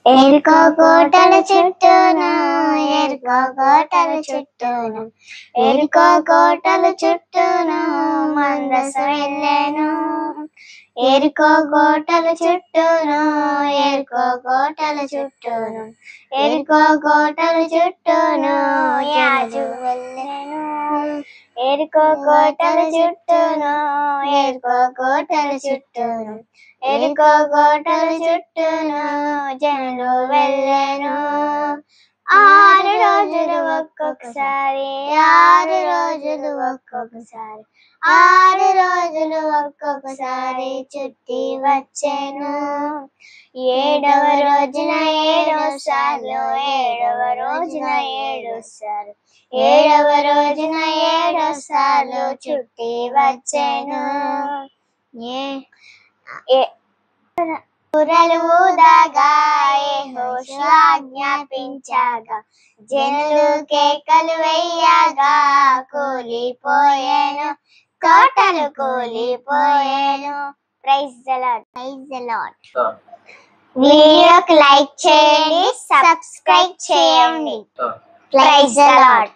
ఎరుకో కోటల చుట్టూను ఎరుకో కోటల చుట్టూను ఎరుకో కోటల చుట్టూను మందసం వెళ్ళాను. ఎరుకో కోటల చుట్టూను ఎరుకో కోటల చుట్టూను ఎరుకో కోటల చుట్టూను యాజు వెళ్ళాను. ఎరుకో కోటల చుట్టూను ఎరుకో కోటల చుట్టూను ఎరుకో కోటల చుట్టూను జనులు వెళ్ళాను. 6 రోజులు ఒక్కొక్కసారి 6 రోజులు ఒక్కొక్కసారి 6 రోజులు ఒక్కొక్కసారి చుట్టి వచ్చాను. 7వ రోజున 7 సార్లు 7వ రోజున 7 సార్లు 7వ రోజున 7 సార్లు చుట్టి వచ్చాను. బూరలు ఊదగా యెహోషువ ఆజ్ఞాపించగా జనులు కేకలు వేయగా కూలిపోయాను, కోటలు కూలిపోయాను. Praise the Lord. Praise the Lord. వీడియోకి లైక్ చేయండి, సబ్స్క్రైబ్ చేయండి. Praise the lord.